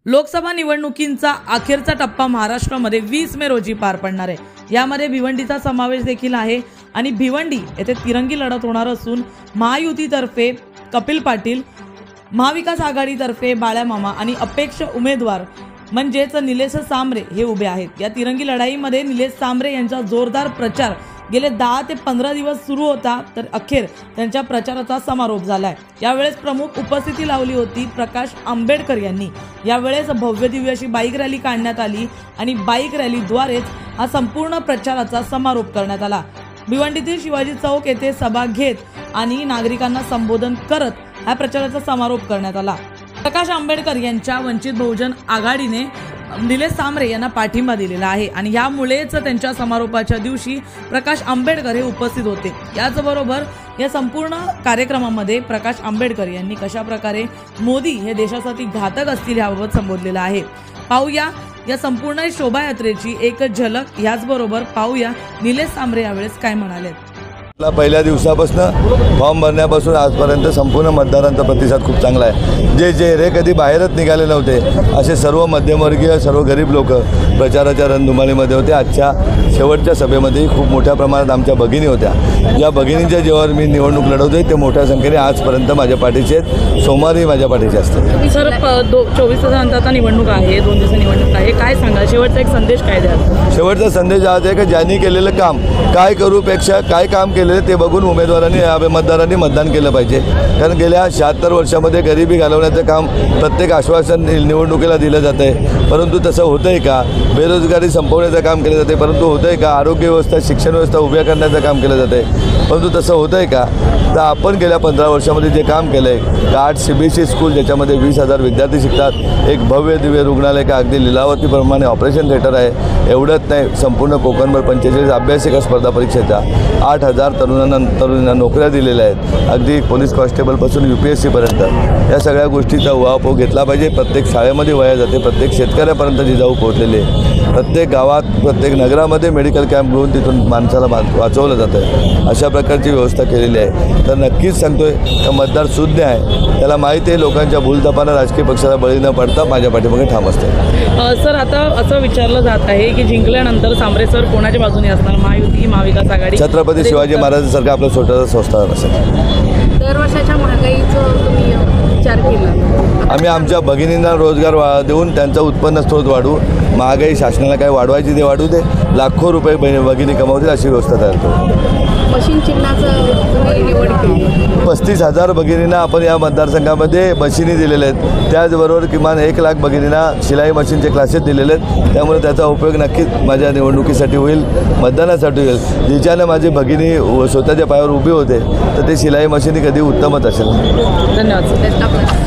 लोकसभा निवडणुकींचा अखेरचा टप्पा महाराष्ट्रामध्ये 20 मे रोजी पार पडणार आहे। यामध्ये भिवंडीचा समावेश देखील आहे आणि भिवंडी येथे तिरंगी लढत होणार असून महायुतीतर्फे कपिल पाटील, महाविकास आघाडीतर्फे बाळ्या मामा आणि अपेक्ष उमेदवार म्हणजेच निलेश सांबरे हे उभे आहेत। या तिरंगी लढाईमध्ये निलेश सांबरे यांचा जोरदार प्रचार गेले 10 ते 15 दिवस सुरू होता, तर अखेर त्यांच्या प्रचाराचा समारोप झालाय। यावेळेस प्रमुख उपस्थिती लावली होती प्रकाश आंबेडकर यांनी। यावेळेस भव्य दिव्य अशी बाईक रॅली काढण्यात आली आणि बाईक रॅलीद्वारेच हा संपूर्ण प्रचाराचा समारोप करण्यात आला। भिवंडीतील शिवाजी चौक येथे सभा घेत आणि नागरिकांना संबोधन करत हा प्रचाराचा समारोप करण्यात आला। प्रकाश आंबेडकर यांच्या वंचित बहुजन आघाडीने निलेश सांबरे यांना पाठिंबा दिलेला आहे आणि यामुळेच त्यांच्या समारोपाच्या दिवशी प्रकाश आंबेडकर हे उपस्थित होते। याचबरोबर या संपूर्ण कार्यक्रमामध्ये प्रकाश आंबेडकर यांनी कशा प्रकारे मोदी हे देशासाठी घातक असतील याबाबत संबोधलेलं आहे। पाहूया या संपूर्ण शोभायात्रेची एक झलक। याचबरोबर पाहूया निलेश सांबरे यावेळेस काय म्हणाले। पहिल्या दिवसापासून फॉर्म भरण्यापासून आजपर्यंत संपूर्ण मतदारांचा प्रतिसाद खूप चांगला आहे। जे चेहरे कधी बाहेरच निघाले नव्हते असे सर्व मध्यमवर्गीय, सर्व गरीब लोक प्रचाराच्या रणधुमाळीमध्ये होते। आजच्या शेवटच्या सभेमध्ये खूप मोठ्या प्रमाणात आमच्या भगिनी होत्या। या भगिनींच्या जेव्हा मी निवडणूक लढवतोय ते मोठ्या संख्येने आजपर्यंत माझ्या पाठीचे आहेत, सोमवारी माझ्या पाठीचे असतात। सर 24 तासांत निवडणूक आहे, 2 दिवस निवडणूक आहे, काय सांगा शेवटचा एक संदेश काय द्याल? शेवटचा संदेश आज आहे की ज्यांनी केलेलं काम काय करूपेक्षा काय काम केले ते बघून उमेदवारांनी मतदारांनी मतदान केलं पाहिजे। कारण गेल्या 76 वर्षामध्ये गरिबी घालवण्याचं काम प्रत्येक आश्वासन निवडणुकीला दिलं जातं आहे, परंतु तसं होतं आहे का? बेरोजगारी संपवण्याचं काम केलं जाते, परंतु होतं आहे का? आरोग्य व्यवस्था, शिक्षण व्यवस्था उभ्या करण्याचं काम केलं जातं आहे, परंतु तसं होतं आहे का? तर आपण गेल्या 15 वर्षामध्ये जे काम केलं आहे, 8 CBSE स्कूल ज्याच्यामध्ये 20,000 विद्यार्थी शिकतात, एक भव्य दिव्य रुग्णालय का अगदी लिलावतीप्रमाणे ऑपरेशन थिएटर आहे। एवढंच नाही, संपूर्ण कोकणभर 45 अभ्यासिका स्पर्धा परीक्षेच्या 8,000 तरुणांना नोकऱ्या दिलेल्या आहेत, अगदी पोलीस कॉन्स्टेबलपासून UPSC पर्यंत। या सगळ्या गोष्टीचा उहापोह घेतला पाहिजे। प्रत्येक शाळेमध्ये वया जाते, प्रत्येक शेतकऱ्यापर्यंत जिजाऊ पोहोचलेले, प्रत्येक गावात, प्रत्येक नगरामध्ये मेडिकल कॅम्प घेऊन तिथून माणसाला वाचवलं जातं। अशा प्रकारची व्यवस्था केलेली आहे। तर नक्कीच सांगतोय का मतदार सुज्ञ आहे, त्याला माहिती आहे लोकांच्या भूलथापांना राजकीय पक्षाला बळी न पडता माझ्या पाठीमागे ठाम असते। सर आता असं विचारलं जात आहे की जिंकल्यानंतर सांबरे सर कोणाच्या बाजूने असणार, महायुती, महाविकास आघाडी? छत्रपती शिवाजी महाराजांसारखं आपलं स्वतःचं संस्थान असेल। दरवर्षाच्या महागाईचं तुम्ही विचार केला? आम्ही आमच्या भगिनींना रोजगार देऊन त्यांचा उत्पन्न स्रोत वाढवू। महागाई शासनाला काय वाढवायची ते वाढू दे, लाखो रुपये भगिनी कमावतील अशी व्यवस्था तयार करू। मशीन चिन्हाचं निवड केली, 35,000 भगिनींना आपण या मतदारसंघामध्ये मशिनी दिलेल्या आहेत। त्याचबरोबर किमान 1 लाख भगिनींना शिलाई मशीनचे क्लासेस दिलेले आहेत। त्यामुळे त्याचा उपयोग नक्कीच माझ्या निवडणुकीसाठी होईल, मतदानासाठी होईल। जिच्याने माझी भगिनी स्वतःच्या पायावर उभी होते तर ते शिलाई मशिनी कधी उत्तमच असेल। धन्यवाद।